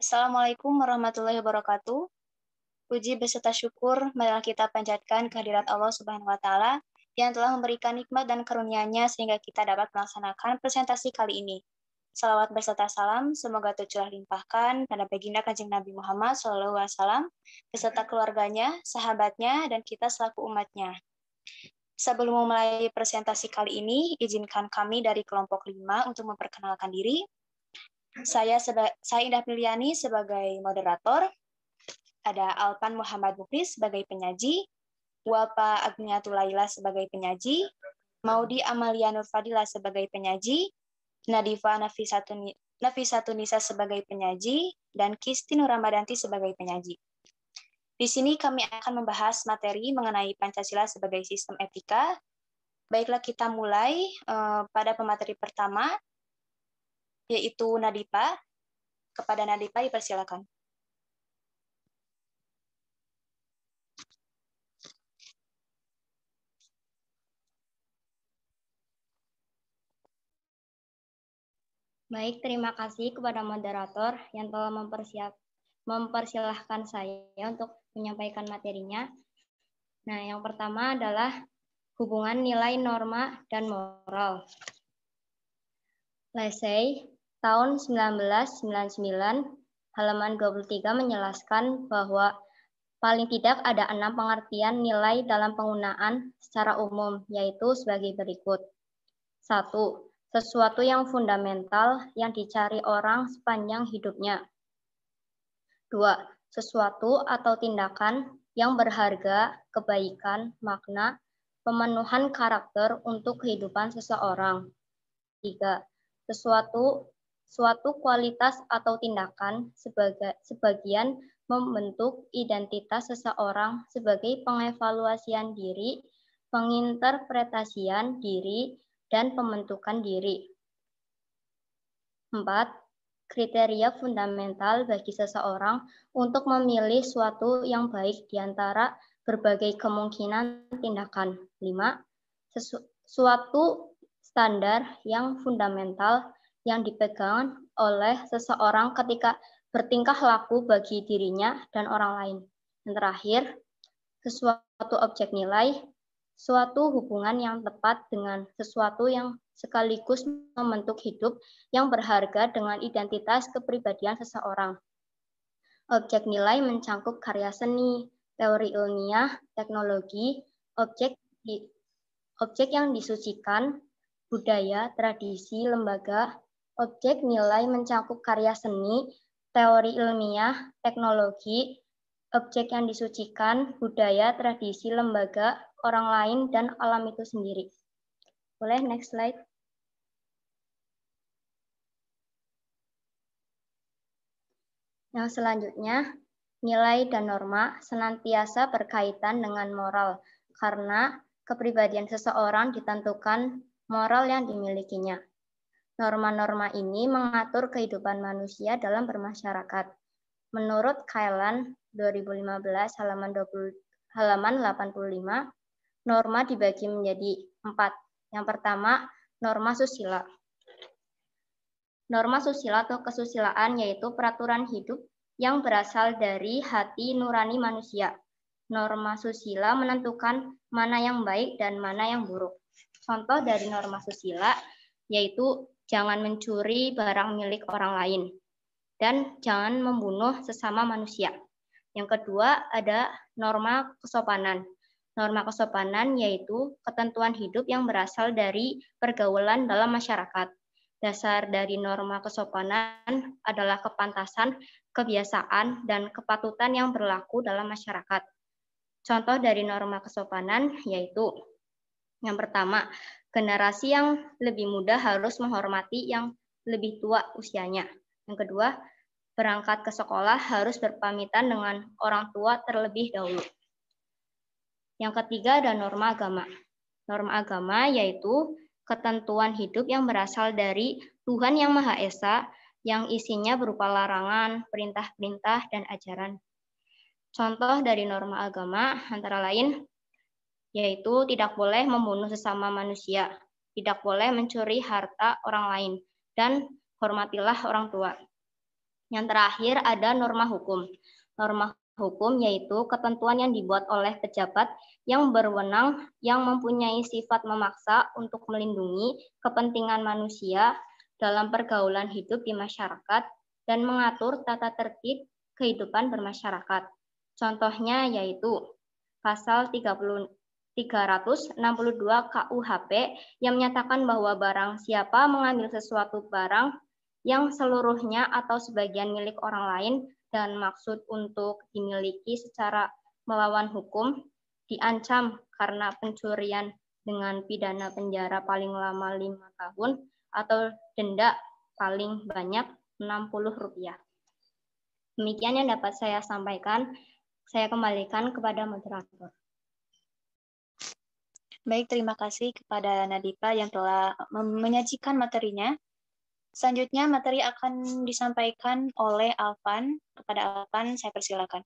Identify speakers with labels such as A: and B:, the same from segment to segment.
A: Assalamualaikum warahmatullahi wabarakatuh. Puji beserta syukur marilah kita panjatkan kehadirat Allah Subhanahu wa taala yang telah memberikan nikmat dan karunia-Nya sehingga kita dapat melaksanakan presentasi kali ini. Salawat beserta salam semoga tercurah limpahkan pada baginda Kanjeng Nabi Muhammad SAW beserta keluarganya, sahabatnya, dan kita selaku umatnya. Sebelum memulai presentasi kali ini, izinkan kami dari kelompok 5 untuk memperkenalkan diri. Saya Indah Piliani sebagai moderator, ada Alpan Muhammad Muklis sebagai penyaji, Wapa Agniatul Laila sebagai penyaji, Maudi Amalia Nur Fadila sebagai penyaji, Nadifa Nafisatunisa sebagai penyaji, dan Kisti Nur Ramadanti sebagai penyaji. Di sini kami akan membahas materi mengenai Pancasila sebagai sistem etika. Baiklah kita mulai pada pemateri pertama, yaitu Nadifa. Kepada Nadifa dipersilakan.
B: Baik, terima kasih kepada moderator yang telah mempersilahkan saya untuk menyampaikan materinya. Nah, yang pertama adalah hubungan nilai, norma, dan moral. Lesay tahun 1999 halaman 23 menjelaskan bahwa paling tidak ada 6 pengertian nilai dalam penggunaan secara umum, yaitu sebagai berikut. 1. Sesuatu yang fundamental yang dicari orang sepanjang hidupnya. 2. Sesuatu atau tindakan yang berharga, kebaikan, makna, pemenuhan karakter untuk kehidupan seseorang. 3. Suatu kualitas atau tindakan sebagian membentuk identitas seseorang sebagai pengevaluasian diri, penginterpretasian diri, dan pembentukan diri. 4. Kriteria fundamental bagi seseorang untuk memilih suatu yang baik di antara berbagai kemungkinan tindakan. 5. Suatu standar yang fundamental yang dipegang oleh seseorang ketika bertingkah laku bagi dirinya dan orang lain. Dan terakhir, sesuatu objek nilai, suatu hubungan yang tepat dengan sesuatu yang sekaligus membentuk hidup yang berharga dengan identitas kepribadian seseorang. Objek nilai mencangkup karya seni, teori ilmiah, teknologi, objek yang disucikan, budaya, tradisi, lembaga. Objek nilai mencangkup karya seni, teori ilmiah, teknologi, objek yang disucikan, budaya, tradisi, lembaga, orang lain, dan alam itu sendiri. Boleh, next slide. Yang selanjutnya, nilai dan norma senantiasa berkaitan dengan moral, karena kepribadian seseorang ditentukan moral yang dimilikinya. Norma-norma ini mengatur kehidupan manusia dalam bermasyarakat. Menurut Kailan 2015 halaman 85, norma dibagi menjadi 4. Yang pertama, norma susila. Norma susila atau kesusilaan yaitu peraturan hidup yang berasal dari hati nurani manusia. Norma susila menentukan mana yang baik dan mana yang buruk. Contoh dari norma susila yaitu jangan mencuri barang milik orang lain dan jangan membunuh sesama manusia. Yang kedua ada norma kesopanan. Norma kesopanan yaitu ketentuan hidup yang berasal dari pergaulan dalam masyarakat. Dasar dari norma kesopanan adalah kepantasan, kebiasaan, dan kepatutan yang berlaku dalam masyarakat. Contoh dari norma kesopanan yaitu yang pertama, generasi yang lebih muda harus menghormati yang lebih tua usianya. Yang kedua, berangkat ke sekolah harus berpamitan dengan orang tua terlebih dahulu. Yang ketiga ada norma agama. Norma agama yaitu ketentuan hidup yang berasal dari Tuhan Yang Maha Esa yang isinya berupa larangan, perintah-perintah, dan ajaran. Contoh dari norma agama antara lain yaitu tidak boleh membunuh sesama manusia, tidak boleh mencuri harta orang lain, dan hormatilah orang tua. Yang terakhir ada norma hukum. Norma hukum yaitu ketentuan yang dibuat oleh pejabat yang berwenang yang mempunyai sifat memaksa untuk melindungi kepentingan manusia dalam pergaulan hidup di masyarakat dan mengatur tata tertib kehidupan bermasyarakat. Contohnya yaitu pasal 362 KUHP yang menyatakan bahwa barang siapa mengambil sesuatu barang yang seluruhnya atau sebagian milik orang lain dan maksud untuk dimiliki secara melawan hukum diancam karena pencurian dengan pidana penjara paling lama 5 tahun atau denda paling banyak Rp60. Demikian yang dapat saya sampaikan. Saya kembalikan kepada moderator.
A: Baik, terima kasih kepada Nadifa yang telah menyajikan materinya. Selanjutnya, materi akan disampaikan oleh Alvan. Kepada Alvan, saya persilakan.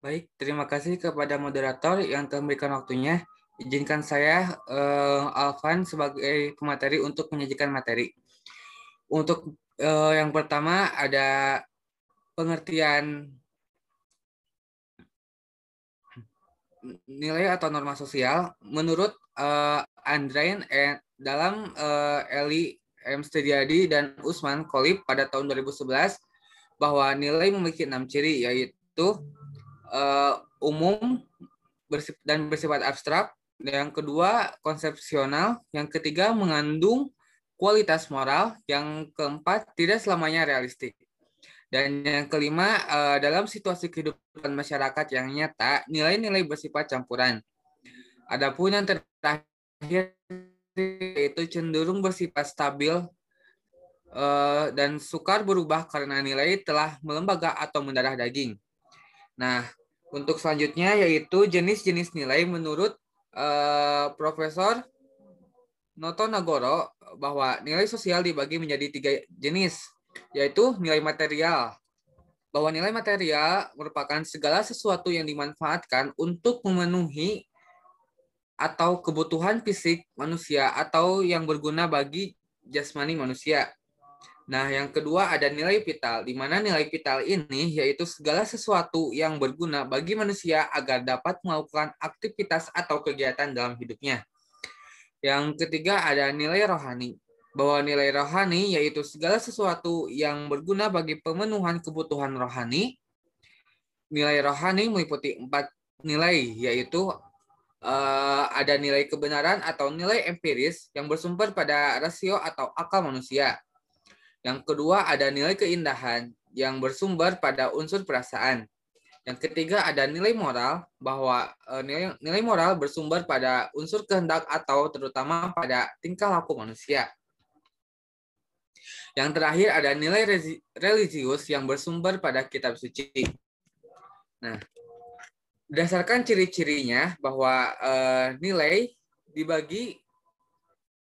C: Baik, terima kasih kepada moderator yang telah memberikan waktunya. Izinkan saya, Alvan, sebagai pemateri untuk menyajikan materi. Untuk yang pertama ada pengertian nilai atau norma sosial. Menurut Andrain dalam Eli M. Setiadi dan Usman Kolib pada tahun 2011 bahwa nilai memiliki 6 ciri, yaitu umum dan bersifat abstrak. Yang kedua, konsepsional. Yang ketiga, mengandung kualitas moral. Yang keempat, tidak selamanya realistik. Dan yang kelima, dalam situasi kehidupan masyarakat yang nyata, nilai-nilai bersifat campuran. Adapun yang terakhir, yaitu cenderung bersifat stabil dan sukar berubah karena nilai telah melembaga atau mendarah daging. Nah, untuk selanjutnya yaitu jenis-jenis nilai menurut Profesor Noto Nagoro bahwa nilai sosial dibagi menjadi 3 jenis, yaitu nilai material. Bahwa nilai material merupakan segala sesuatu yang dimanfaatkan untuk memenuhi atau kebutuhan fisik manusia atau yang berguna bagi jasmani manusia. Nah, yang kedua ada nilai vital, di mana nilai vital ini yaitu segala sesuatu yang berguna bagi manusia agar dapat melakukan aktivitas atau kegiatan dalam hidupnya. Yang ketiga ada nilai rohani, bahwa nilai rohani yaitu segala sesuatu yang berguna bagi pemenuhan kebutuhan rohani. Nilai rohani meliputi 4 nilai, yaitu ada nilai kebenaran atau nilai empiris yang bersumber pada rasio atau akal manusia. Yang kedua ada nilai keindahan yang bersumber pada unsur perasaan. Yang ketiga ada nilai moral, bahwa nilai moral bersumber pada unsur kehendak atau terutama pada tingkah laku manusia. Yang terakhir ada nilai religius yang bersumber pada kitab suci. Nah, berdasarkan ciri-cirinya bahwa nilai dibagi,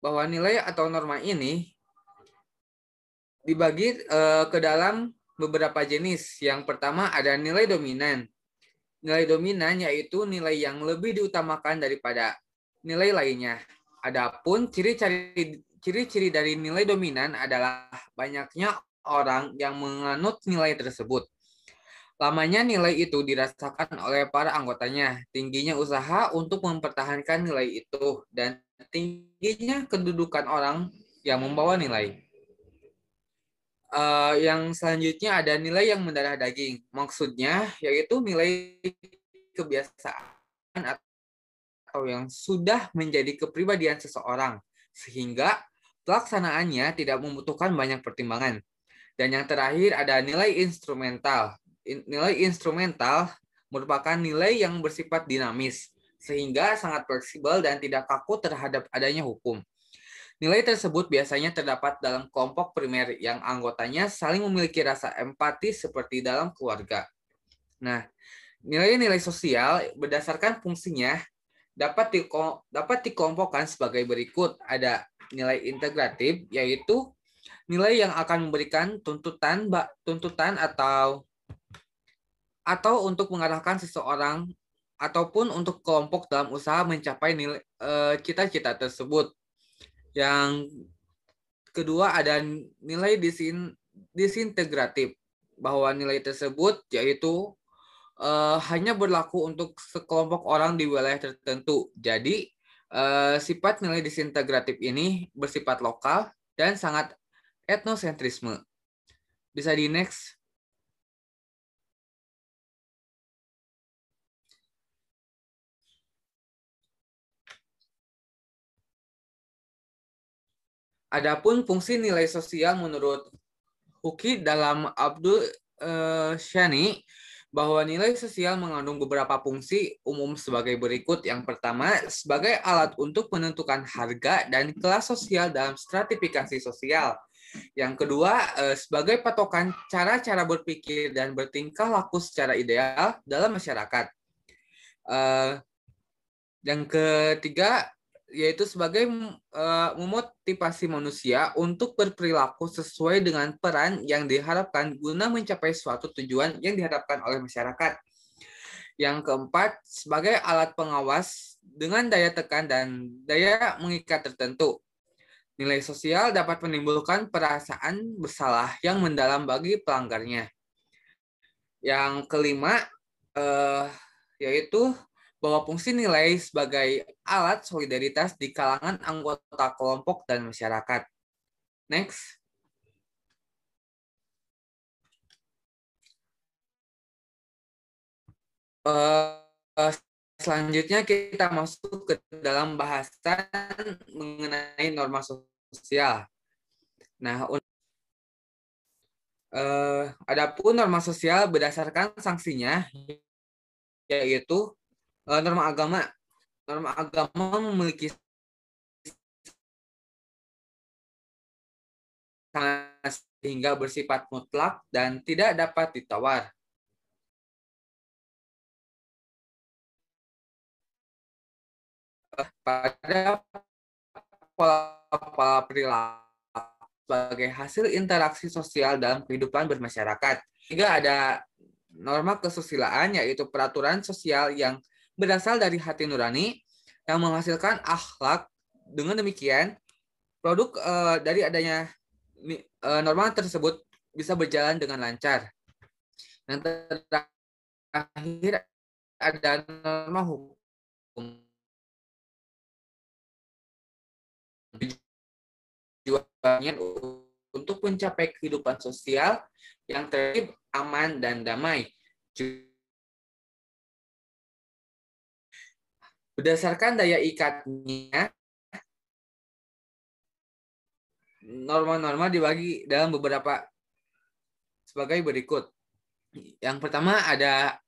C: bahwa nilai atau norma ini dibagi ke dalam beberapa jenis. Yang pertama ada nilai dominan. Nilai dominan yaitu nilai yang lebih diutamakan daripada nilai lainnya. Adapun ciri-ciri dari nilai dominan adalah banyaknya orang yang menganut nilai tersebut. Lamanya nilai itu dirasakan oleh para anggotanya, tingginya usaha untuk mempertahankan nilai itu, dan tingginya kedudukan orang yang membawa nilai. Yang selanjutnya ada nilai yang mendarah daging. Maksudnya yaitu nilai kebiasaan atau yang sudah menjadi kepribadian seseorang, sehingga pelaksanaannya tidak membutuhkan banyak pertimbangan. Dan yang terakhir ada nilai instrumental. Nilai instrumental merupakan nilai yang bersifat dinamis, sehingga sangat fleksibel dan tidak kaku terhadap adanya hukum. Nilai tersebut biasanya terdapat dalam kelompok primer yang anggotanya saling memiliki rasa empati seperti dalam keluarga. Nah, nilai-nilai sosial berdasarkan fungsinya dapat dikelompokkan sebagai berikut. Ada nilai integratif, yaitu nilai yang akan memberikan tuntutan atau untuk mengarahkan seseorang ataupun untuk kelompok dalam usaha mencapai nilai cita-cita tersebut. Yang kedua ada nilai disintegratif, bahwa nilai tersebut yaitu hanya berlaku untuk sekelompok orang di wilayah tertentu. Jadi sifat nilai disintegratif ini bersifat lokal dan sangat etnosentrisme. Bisa di next. Adapun fungsi nilai sosial menurut Huki dalam Abdul Shani, bahwa nilai sosial mengandung beberapa fungsi umum sebagai berikut. Yang pertama, sebagai alat untuk menentukan harga dan kelas sosial dalam stratifikasi sosial. Yang kedua, sebagai patokan cara-cara berpikir dan bertingkah laku secara ideal dalam masyarakat. Yang ketiga, yaitu sebagai memotivasi manusia untuk berperilaku sesuai dengan peran yang diharapkan guna mencapai suatu tujuan yang diharapkan oleh masyarakat. Yang keempat, sebagai alat pengawas dengan daya tekan dan daya mengikat tertentu. Nilai sosial dapat menimbulkan perasaan bersalah yang mendalam bagi pelanggarnya. Yang kelima, yaitu bahwa fungsi nilai sebagai alat solidaritas di kalangan anggota kelompok dan masyarakat. Next. Selanjutnya kita masuk ke dalam bahasan mengenai norma sosial. Nah, adapun norma sosial berdasarkan sanksinya, yaitu norma agama. Norma agama memiliki sehingga bersifat mutlak dan tidak dapat ditawar. Pada pola perilaku sebagai hasil interaksi sosial dalam kehidupan bermasyarakat. Juga ada norma kesusilaan, yaitu peraturan sosial yang berasal dari hati nurani yang menghasilkan akhlak. Dengan demikian, produk dari adanya norma tersebut bisa berjalan dengan lancar. Yang terakhir ada norma hukum. Tujuannya untuk mencapai kehidupan sosial yang tertib, aman, dan damai. Berdasarkan daya ikatnya, norma-norma dibagi dalam beberapa sebagai berikut. Yang pertama ada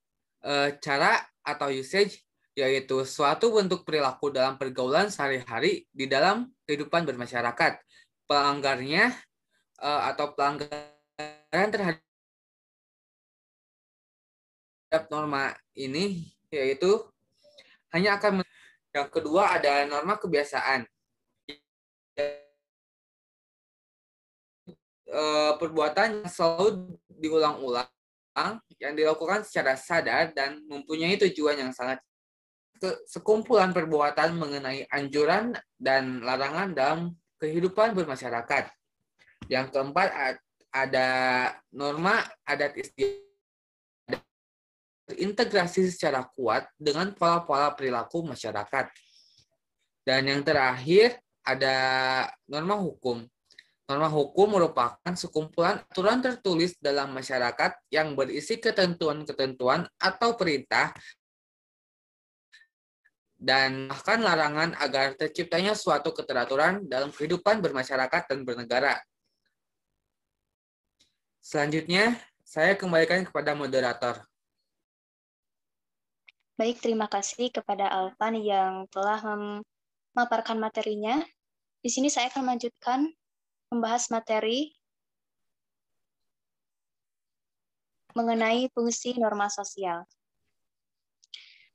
C: cara atau usage, yaitu suatu bentuk perilaku dalam pergaulan sehari-hari di dalam kehidupan bermasyarakat. Pelanggarnya atau pelanggaran terhadap norma ini yaitu hanya akan. Yang kedua ada norma kebiasaan. Perbuatan yang selalu diulang-ulang yang dilakukan secara sadar dan mempunyai tujuan yang sangat. Sekumpulan perbuatan mengenai anjuran dan larangan dalam kehidupan bermasyarakat. Yang keempat ada norma adat istiadat terintegrasi secara kuat dengan pola-pola perilaku masyarakat. Dan yang terakhir ada norma hukum. Norma hukum merupakan sekumpulan aturan tertulis dalam masyarakat yang berisi ketentuan-ketentuan atau perintah dan bahkan larangan agar terciptanya suatu keteraturan dalam kehidupan bermasyarakat dan bernegara. Selanjutnya, saya kembalikan kepada moderator.
A: Baik, terima kasih kepada Alvan yang telah memaparkan materinya. Di sini saya akan melanjutkan membahas materi mengenai fungsi norma sosial.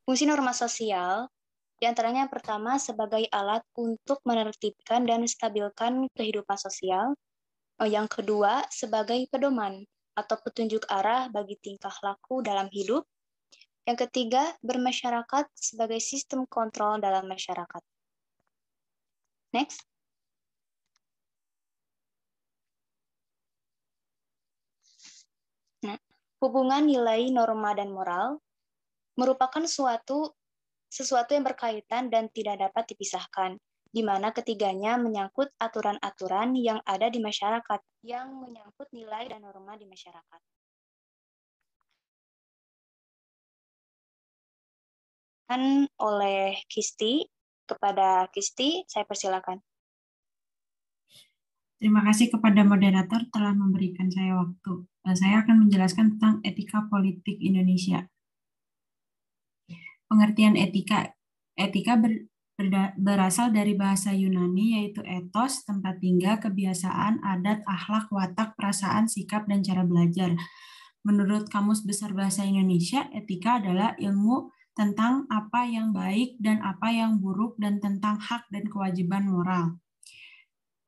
A: Fungsi norma sosial diantaranya yang pertama sebagai alat untuk menertibkan dan menstabilkan kehidupan sosial. Yang kedua sebagai pedoman atau petunjuk arah bagi tingkah laku dalam hidup. Yang ketiga bermasyarakat sebagai sistem kontrol dalam masyarakat. Next. Hubungan nilai, norma, dan moral merupakan sesuatu yang berkaitan dan tidak dapat dipisahkan, di mana ketiganya menyangkut aturan-aturan yang ada di masyarakat, yang menyangkut nilai dan norma di masyarakat. Dan oleh Kisti, kepada Kisti, saya persilakan.
D: Terima kasih kepada moderator telah memberikan saya waktu. Saya akan menjelaskan tentang etika politik Indonesia. Pengertian etika. Etika berasal dari bahasa Yunani yaitu ethos, tempat tinggal, kebiasaan, adat, akhlak, watak, perasaan, sikap, dan cara belajar. Menurut Kamus Besar Bahasa Indonesia, etika adalah ilmu tentang apa yang baik dan apa yang buruk dan tentang hak dan kewajiban moral.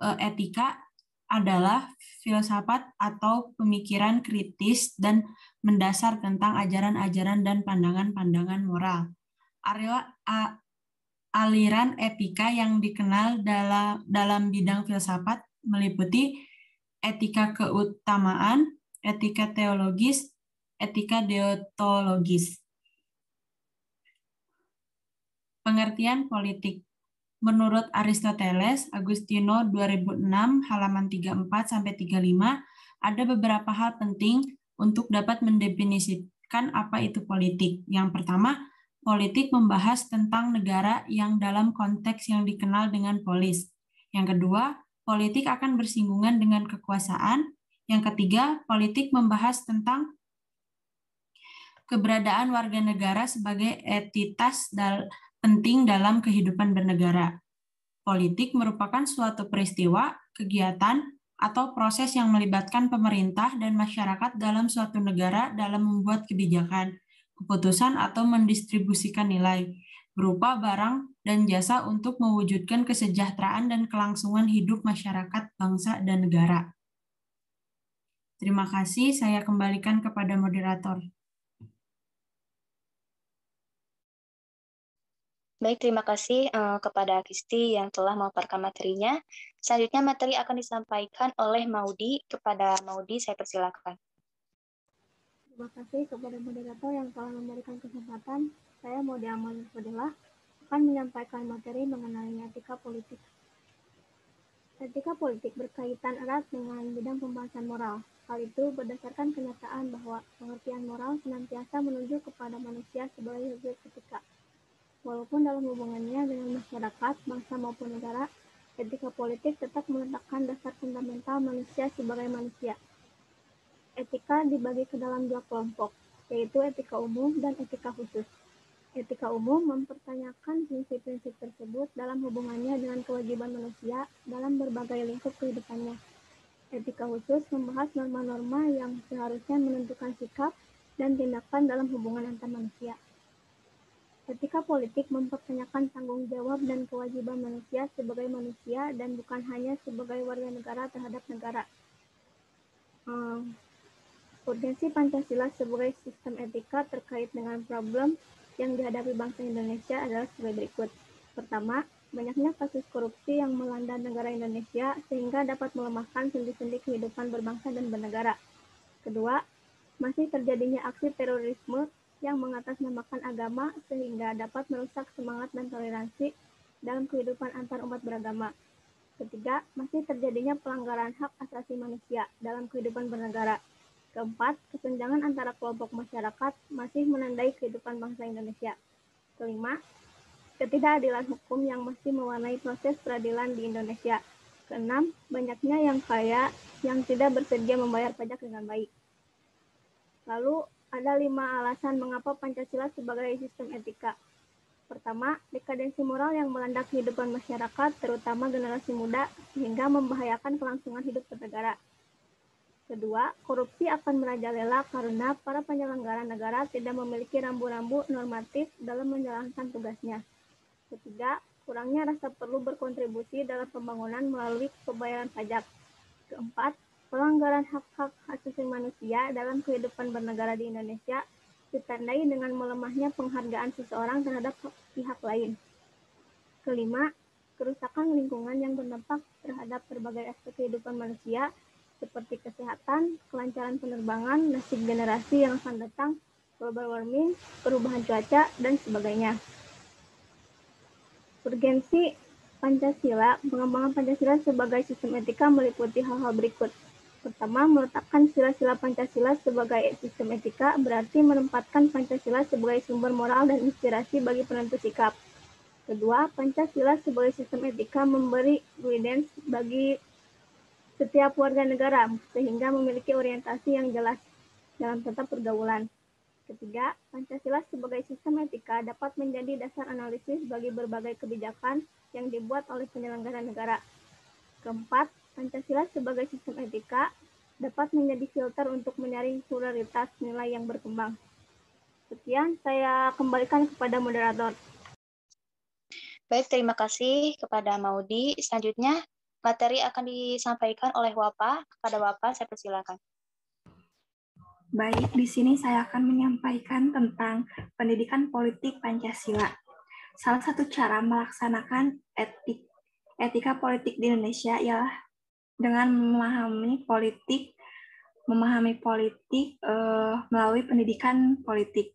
D: Etika adalah filsafat atau pemikiran kritis dan mendasar tentang ajaran-ajaran dan pandangan-pandangan moral. Aliran etika yang dikenal dalam bidang filsafat meliputi etika keutamaan, etika teologis, etika deontologis. Pengertian politik. Menurut Aristoteles, Agustino 2006, halaman 34-35, ada beberapa hal penting untuk dapat mendefinisikan apa itu politik. Yang pertama, politik membahas tentang negara yang dalam konteks yang dikenal dengan polis. Yang kedua, politik akan bersinggungan dengan kekuasaan. Yang ketiga, politik membahas tentang keberadaan warga negara sebagai entitas penting dalam kehidupan bernegara. Politik merupakan suatu peristiwa, kegiatan, atau proses yang melibatkan pemerintah dan masyarakat dalam suatu negara dalam membuat kebijakan, keputusan, atau mendistribusikan nilai, berupa barang dan jasa untuk mewujudkan kesejahteraan dan kelangsungan hidup masyarakat, bangsa, dan negara. Terima kasih, saya kembalikan kepada moderator.
A: Baik, terima kasih kepada Kisti yang telah memaparkan materinya. Selanjutnya materi akan disampaikan oleh Maudi. Kepada Maudi, saya persilakan.
E: Terima kasih kepada moderator yang telah memberikan kesempatan. Saya Maudi Amal Fadilah akan menyampaikan materi mengenai etika politik. Etika politik berkaitan erat dengan bidang pembahasan moral. Hal itu berdasarkan kenyataan bahwa pengertian moral senantiasa menuju kepada manusia sebagai subjek etika. Walaupun dalam hubungannya dengan masyarakat, bangsa maupun negara, etika politik tetap meletakkan dasar fundamental manusia sebagai manusia. Etika dibagi ke dalam dua kelompok, yaitu etika umum dan etika khusus. Etika umum mempertanyakan prinsip-prinsip tersebut dalam hubungannya dengan kewajiban manusia dalam berbagai lingkup kehidupannya. Etika khusus membahas norma-norma yang seharusnya menentukan sikap dan tindakan dalam hubungan antar manusia. Etika politik mempertanyakan tanggung jawab dan kewajiban manusia sebagai manusia dan bukan hanya sebagai warga negara terhadap negara. Urgensi Pancasila sebagai sistem etika terkait dengan problem yang dihadapi bangsa Indonesia adalah sebagai berikut. Pertama, banyaknya kasus korupsi yang melanda negara Indonesia sehingga dapat melemahkan sendi-sendi kehidupan berbangsa dan bernegara. Kedua, masih terjadinya aksi terorisme yang mengatasnamakan agama sehingga dapat merusak semangat dan toleransi dalam kehidupan antar umat beragama. Ketiga, masih terjadinya pelanggaran hak asasi manusia dalam kehidupan bernegara. Keempat, kesenjangan antara kelompok masyarakat masih menandai kehidupan bangsa Indonesia. Kelima, ketidakadilan hukum yang masih mewarnai proses peradilan di Indonesia. Keenam, banyaknya yang kaya yang tidak bersedia membayar pajak dengan baik. Lalu, ada 5 alasan mengapa Pancasila sebagai sistem etika. Pertama, dekadensi moral yang melanda kehidupan masyarakat, terutama generasi muda, sehingga membahayakan kelangsungan hidup bernegara. Kedua, korupsi akan merajalela karena para penyelenggara negara tidak memiliki rambu-rambu normatif dalam menjalankan tugasnya. Ketiga, kurangnya rasa perlu berkontribusi dalam pembangunan melalui pembayaran pajak. Keempat, pelanggaran hak-hak asasi manusia dalam kehidupan bernegara di Indonesia ditandai dengan melemahnya penghargaan seseorang terhadap pihak lain. Kelima, kerusakan lingkungan yang berdampak terhadap berbagai aspek kehidupan manusia seperti kesehatan, kelancaran penerbangan, nasib generasi yang akan datang, global warming, perubahan cuaca, dan sebagainya. Urgensi Pancasila, pengembangan Pancasila sebagai sistem etika meliputi hal-hal berikut. Pertama, meletakkan sila-sila Pancasila sebagai sistem etika berarti menempatkan Pancasila sebagai sumber moral dan inspirasi bagi penentu sikap. Kedua, Pancasila sebagai sistem etika memberi guidance bagi setiap warga negara sehingga memiliki orientasi yang jelas dalam tata pergaulan. Ketiga, Pancasila sebagai sistem etika dapat menjadi dasar analisis bagi berbagai kebijakan yang dibuat oleh penyelenggara negara. Keempat, Pancasila sebagai sistem etika dapat menjadi filter untuk menyaring pluralitas nilai yang berkembang. Sekian, saya kembalikan kepada moderator.
A: Baik, terima kasih kepada Maudi. Selanjutnya, materi akan disampaikan oleh Wapa. Kepada Wapa, saya persilakan.
F: Baik, di sini saya akan menyampaikan tentang pendidikan politik Pancasila. Salah satu cara melaksanakan etika politik di Indonesia ialah dengan memahami politik melalui pendidikan politik.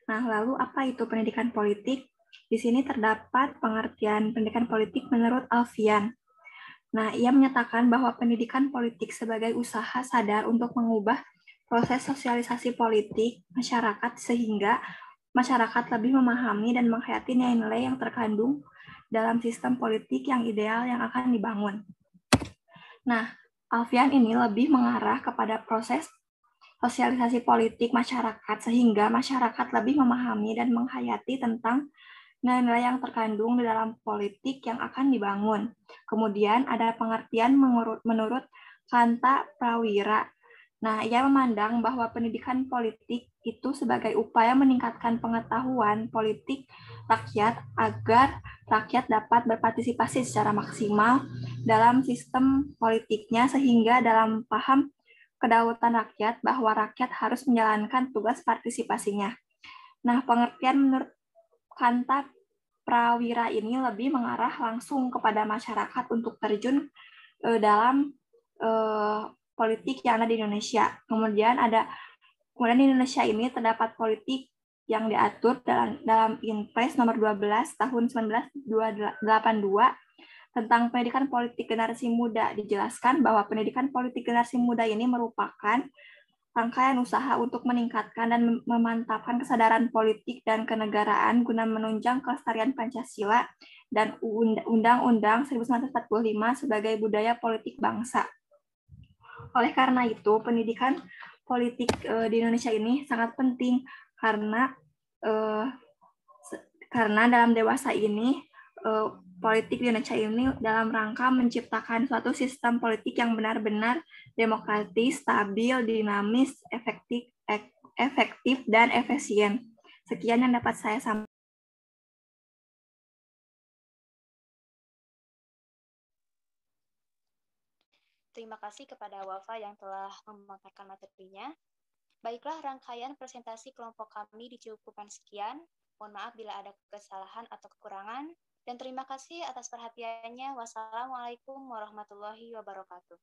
F: Nah, lalu apa itu pendidikan politik? Di sini terdapat pengertian pendidikan politik menurut Alfian. Nah, ia menyatakan bahwa pendidikan politik sebagai usaha sadar untuk mengubah proses sosialisasi politik masyarakat sehingga masyarakat lebih memahami dan menghayati nilai-nilai yang terkandung dalam sistem politik yang ideal yang akan dibangun. Nah, Alfian ini lebih mengarah kepada proses sosialisasi politik masyarakat sehingga masyarakat lebih memahami dan menghayati tentang nilai-nilai yang terkandung di dalam politik yang akan dibangun. Kemudian ada pengertian menurut Kanta Prawira. Nah, ia memandang bahwa pendidikan politik itu sebagai upaya meningkatkan pengetahuan politik rakyat agar rakyat dapat berpartisipasi secara maksimal dalam sistem politiknya sehingga dalam paham kedaulatan rakyat bahwa rakyat harus menjalankan tugas partisipasinya. Nah, pengertian menurut Kanta Prawira ini lebih mengarah langsung kepada masyarakat untuk terjun dalam politik yang ada di Indonesia. Kemudian di Indonesia ini terdapat politik yang diatur dalam Inpres nomor 12 tahun 1982 tentang pendidikan politik generasi muda. Dijelaskan bahwa pendidikan politik generasi muda ini merupakan rangkaian usaha untuk meningkatkan dan memantapkan kesadaran politik dan kenegaraan guna menunjang kelestarian Pancasila dan Undang-Undang 1945 sebagai budaya politik bangsa. Oleh karena itu, pendidikan politik di Indonesia ini sangat penting karena dalam dewasa ini politik di Indonesia ini dalam rangka menciptakan suatu sistem politik yang benar-benar demokratis, stabil, dinamis, efektif dan efisien. Sekian yang dapat saya sampaikan.
A: Terima kasih kepada Wafa yang telah memaparkan materinya. Baiklah, rangkaian presentasi kelompok kami dicukupkan sekian. Mohon maaf bila ada kesalahan atau kekurangan. Dan terima kasih atas perhatiannya. Wassalamualaikum warahmatullahi wabarakatuh.